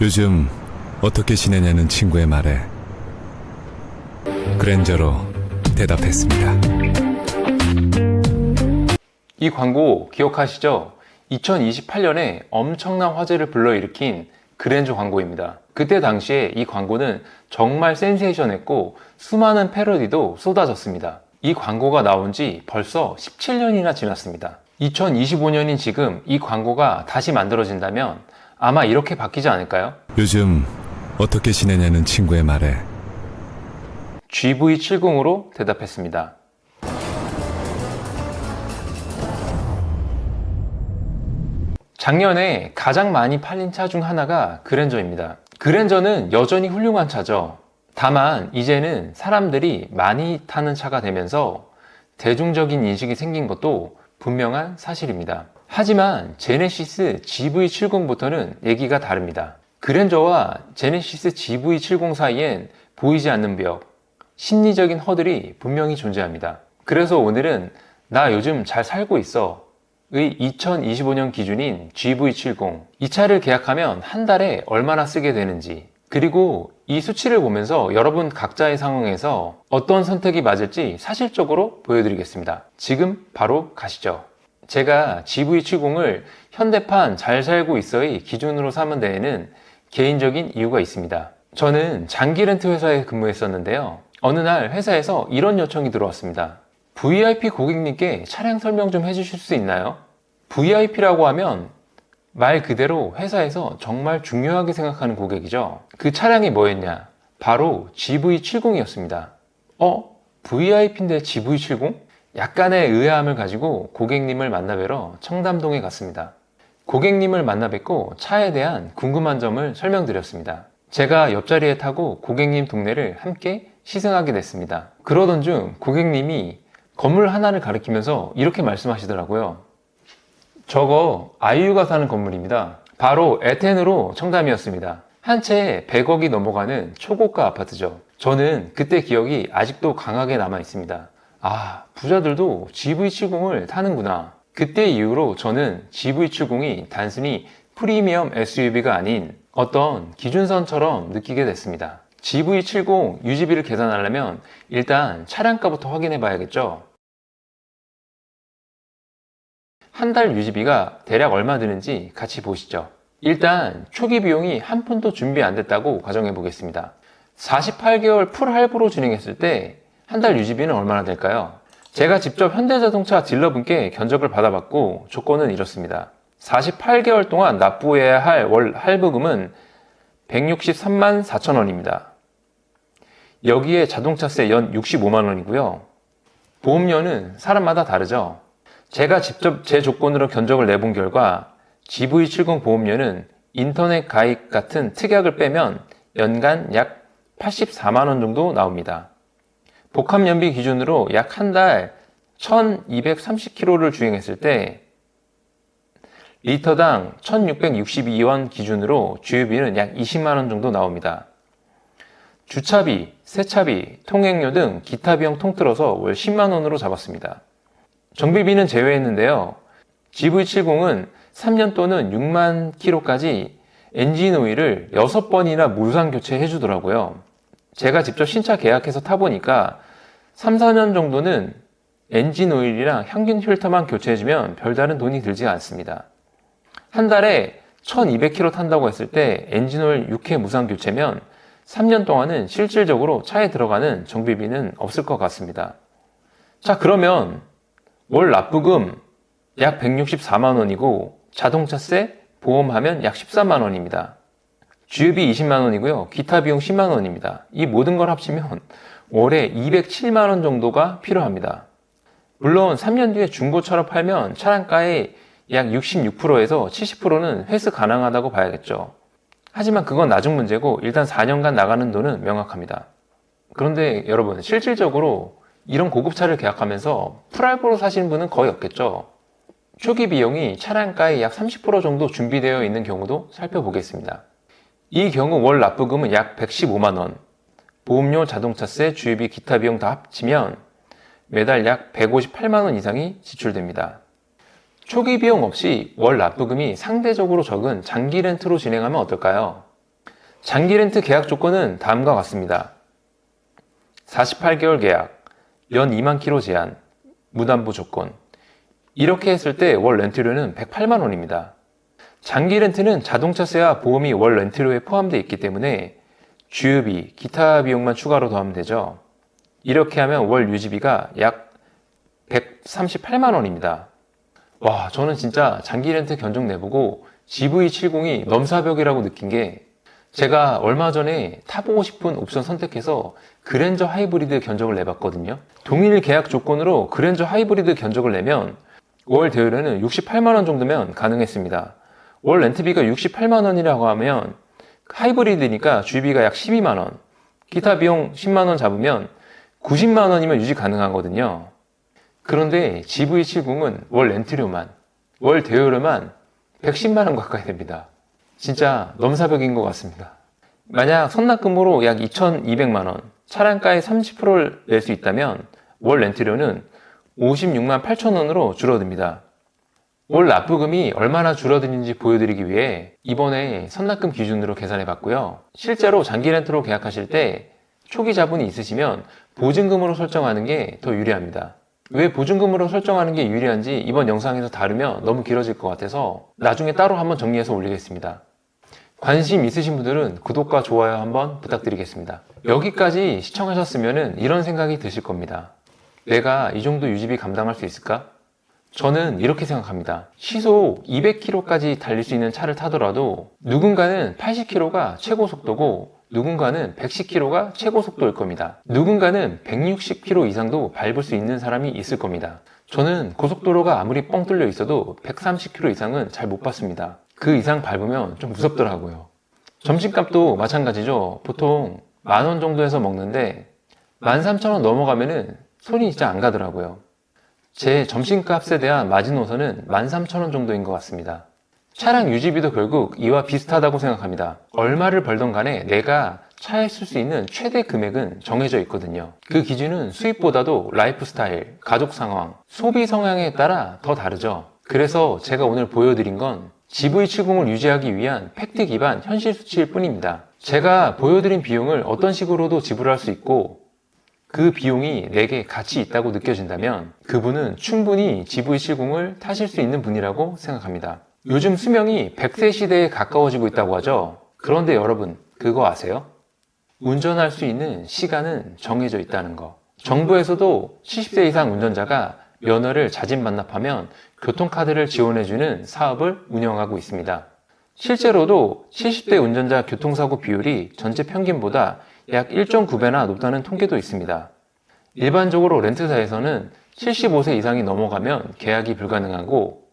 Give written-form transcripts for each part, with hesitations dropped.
요즘 어떻게 지내냐는 친구의 말에 그랜저로 대답했습니다. 이 광고 기억하시죠? 2028년에 엄청난 화제를 불러일으킨 그랜저 광고입니다. 그때 당시에 이 광고는 정말 센세이션했고 수많은 패러디도 쏟아졌습니다. 이 광고가 나온 지 벌써 17년이나 지났습니다. 2025년인 지금 이 광고가 다시 만들어진다면 아마 이렇게 바뀌지 않을까요? 요즘 어떻게 지내냐는 친구의 말에 GV70으로 대답했습니다. 작년에 가장 많이 팔린 차 중 하나가 그랜저입니다. 그랜저는 여전히 훌륭한 차죠. 다만 이제는 사람들이 많이 타는 차가 되면서 대중적인 인식이 생긴 것도 분명한 사실입니다. 하지만 제네시스 GV70부터는 얘기가 다릅니다. 그랜저와 제네시스 GV70 사이엔 보이지 않는 벽, 심리적인 허들이 분명히 존재합니다. 그래서 오늘은 나 요즘 잘 살고 있어 의 2025년 기준인 GV70, 이 차를 계약하면 한 달에 얼마나 쓰게 되는지, 그리고 이 수치를 보면서 여러분 각자의 상황에서 어떤 선택이 맞을지 사실적으로 보여드리겠습니다. 지금 바로 가시죠. 제가 GV70을 현대판 잘 살고 있어의 기준으로 삼은 데에는 개인적인 이유가 있습니다. 저는 장기 렌트 회사에 근무했었는데요. 어느 날 회사에서 이런 요청이 들어왔습니다. VIP 고객님께 차량 설명 좀 해주실 수 있나요? VIP라고 하면 말 그대로 회사에서 정말 중요하게 생각하는 고객이죠. 그 차량이 뭐였냐? 바로 GV70이었습니다. VIP인데 GV70? 약간의 의아함을 가지고 고객님을 만나뵈러 청담동에 갔습니다. 고객님을 만나 뵙고 차에 대한 궁금한 점을 설명드렸습니다. 제가 옆자리에 타고 고객님 동네를 함께 시승하게 됐습니다. 그러던 중 고객님이 건물 하나를 가리키면서 이렇게 말씀하시더라고요. 저거 아이유가 사는 건물입니다. 바로 에텐으로 청담이었습니다. 한 채에 100억이 넘어가는 초고가 아파트죠. 저는 그때 기억이 아직도 강하게 남아 있습니다. 아, 부자들도 GV70을 타는구나. 그때 이후로 저는 GV70이 단순히 프리미엄 SUV가 아닌 어떤 기준선처럼 느끼게 됐습니다. GV70 유지비를 계산하려면 일단 차량가부터 확인해 봐야겠죠. 한 달 유지비가 대략 얼마 드는지 같이 보시죠. 일단 초기 비용이 한 푼도 준비 안 됐다고 가정해 보겠습니다. 48개월 풀 할부로 진행했을 때 한 달 유지비는 얼마나 될까요? 제가 직접 현대자동차 딜러분께 견적을 받아봤고 조건은 이렇습니다. 48개월 동안 납부해야 할 월 할부금은 163만 4천 원입니다. 여기에 자동차세 연 65만 원이고요. 보험료는 사람마다 다르죠. 제가 직접 제 조건으로 견적을 내본 결과 GV70 보험료는 인터넷 가입 같은 특약을 빼면 연간 약 84만 원 정도 나옵니다. 복합연비 기준으로 약 한 달 1230km를 주행했을 때 리터당 1662원 기준으로 주유비는 약 20만 원 정도 나옵니다. 주차비, 세차비, 통행료 등 기타 비용 통틀어서 월 10만 원으로 잡았습니다. 정비비는 제외했는데요. GV70은 3년 또는 6만 km까지 엔진 오일을 6번이나 무상 교체해 주더라고요. 제가 직접 신차 계약해서 타보니까 3, 4년 정도는 엔진 오일이랑 향균 필터만 교체해주면 별다른 돈이 들지 않습니다. 한 달에 1200km 탄다고 했을 때 엔진 오일 6회 무상 교체면 3년 동안은 실질적으로 차에 들어가는 정비비는 없을 것 같습니다. 자, 그러면 월 납부금 약 164만 원이고 자동차세, 보험하면 약 13만 원입니다. 주유비 20만 원이고요. 기타 비용 10만 원입니다. 이 모든 걸 합치면 월에 207만 원 정도가 필요합니다. 물론 3년 뒤에 중고차로 팔면 차량가의 약 66%에서 70%는 회수 가능하다고 봐야겠죠. 하지만 그건 나중 문제고 일단 4년간 나가는 돈은 명확합니다. 그런데 여러분, 실질적으로 이런 고급차를 계약하면서 풀할부로 사시는 분은 거의 없겠죠. 초기 비용이 차량가의 약 30% 정도 준비되어 있는 경우도 살펴보겠습니다. 이 경우 월 납부금은 약 115만 원, 보험료, 자동차세, 주유비, 기타 비용 다 합치면 매달 약 158만 원 이상이 지출됩니다. 초기 비용 없이 월 납부금이 상대적으로 적은 장기 렌트로 진행하면 어떨까요? 장기 렌트 계약 조건은 다음과 같습니다. 48개월 계약, 연 2만 킬로 제한, 무담보 조건. 이렇게 했을 때 월 렌트료는 108만 원입니다. 장기 렌트는 자동차세와 보험이 월 렌트료에 포함되어 있기 때문에 주유비, 기타 비용만 추가로 더하면 되죠. 이렇게 하면 월 유지비가 약 138만 원입니다. 와, 저는 진짜 장기 렌트 견적 내보고 GV70이 넘사벽이라고 느낀 게 제가 얼마 전에 타보고 싶은 옵션 선택해서 그랜저 하이브리드 견적을 내봤거든요. 동일 계약 조건으로 그랜저 하이브리드 견적을 내면 월 대여료는 68만 원 정도면 가능했습니다. 월 렌트비가 68만 원이라고 하면 하이브리드니까 주유비가 약 12만 원, 기타 비용 10만 원 잡으면 90만 원이면 유지 가능하거든요. 그런데 GV70은 월 렌트료만, 월 대여료만 110만 원 가까이 됩니다. 진짜 넘사벽인 것 같습니다. 만약 선납금으로 약 2,200만 원, 차량가의 30%를 낼 수 있다면 월 렌트료는 56만 8천 원으로 줄어듭니다. 월 납부금이 얼마나 줄어드는지 보여드리기 위해 이번에 선납금 기준으로 계산해 봤고요. 실제로 장기 렌트로 계약하실 때 초기 자본이 있으시면 보증금으로 설정하는 게 더 유리합니다. 왜 보증금으로 설정하는 게 유리한지 이번 영상에서 다루면 너무 길어질 것 같아서 나중에 따로 한번 정리해서 올리겠습니다. 관심 있으신 분들은 구독과 좋아요 한번 부탁드리겠습니다. 여기까지 시청하셨으면 이런 생각이 드실 겁니다. 내가 이 정도 유지비 감당할 수 있을까? 저는 이렇게 생각합니다. 시속 200km까지 달릴 수 있는 차를 타더라도 누군가는 80km가 최고 속도고 누군가는 110km가 최고 속도일 겁니다. 누군가는 160km 이상도 밟을 수 있는 사람이 있을 겁니다. 저는 고속도로가 아무리 뻥 뚫려 있어도 130km 이상은 잘 못 봤습니다. 그 이상 밟으면 좀 무섭더라고요. 점심값도 마찬가지죠. 보통 10,000원 정도 해서 먹는데 13,000원 넘어가면은 손이 진짜 안 가더라고요. 제 점심값에 대한 마지노선은 13,000원 정도인 것 같습니다. 차량 유지비도 결국 이와 비슷하다고 생각합니다. 얼마를 벌던 간에 내가 차에 쓸 수 있는 최대 금액은 정해져 있거든요. 그 기준은 수입보다도 라이프 스타일, 가족 상황, 소비 성향에 따라 더 다르죠. 그래서 제가 오늘 보여드린 건 GV70을 유지하기 위한 팩트 기반 현실 수치일 뿐입니다. 제가 보여드린 비용을 어떤 식으로도 지불할 수 있고 그 비용이 내게 가치 있다고 느껴진다면 그분은 충분히 GV70을 타실 수 있는 분이라고 생각합니다. 요즘 수명이 100세 시대에 가까워지고 있다고 하죠. 그런데 여러분, 그거 아세요? 운전할 수 있는 시간은 정해져 있다는 거. 정부에서도 70세 이상 운전자가 면허를 자진 반납하면 교통카드를 지원해주는 사업을 운영하고 있습니다. 실제로도 70대 운전자 교통사고 비율이 전체 평균보다 약 1.9배나 높다는 통계도 있습니다. 일반적으로 렌트사에서는 75세 이상이 넘어가면 계약이 불가능하고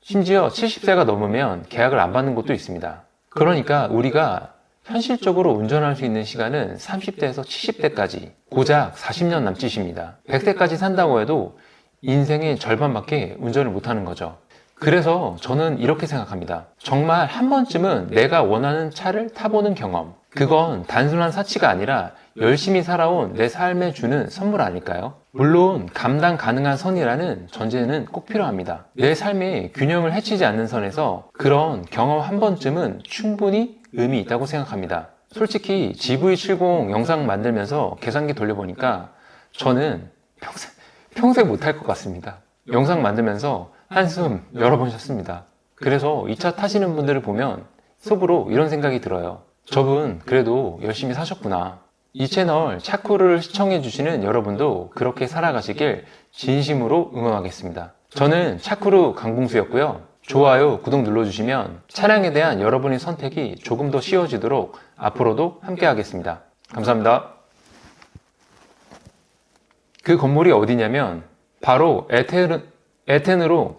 심지어 70세가 넘으면 계약을 안 받는 곳도 있습니다. 그러니까 우리가 현실적으로 운전할 수 있는 시간은 30대에서 70대까지 고작 40년 남짓입니다. 100세까지 산다고 해도 인생의 절반밖에 운전을 못하는 거죠. 그래서 저는 이렇게 생각합니다. 정말 한 번쯤은 내가 원하는 차를 타보는 경험. 그건 단순한 사치가 아니라 열심히 살아온 내 삶에 주는 선물 아닐까요? 물론 감당 가능한 선이라는 전제는 꼭 필요합니다. 내 삶에 균형을 해치지 않는 선에서 그런 경험 한 번쯤은 충분히 의미 있다고 생각합니다. 솔직히 GV70 영상 만들면서 계산기 돌려보니까 저는 평생 못할 것 같습니다. 영상 만들면서 한숨 여러 번 쉬었습니다. 그래서 이 차 타시는 분들을 보면 속으로 이런 생각이 들어요. 저분 그래도 열심히 사셨구나. 이 채널 차쿠르를 시청해주시는 여러분도 그렇게 살아가시길 진심으로 응원하겠습니다. 저는 차쿠르 강봉수였고요. 좋아요, 구독 눌러주시면 차량에 대한 여러분의 선택이 조금 더 쉬워지도록 앞으로도 함께 하겠습니다. 감사합니다. 그 건물이 어디냐면 바로 에텐으로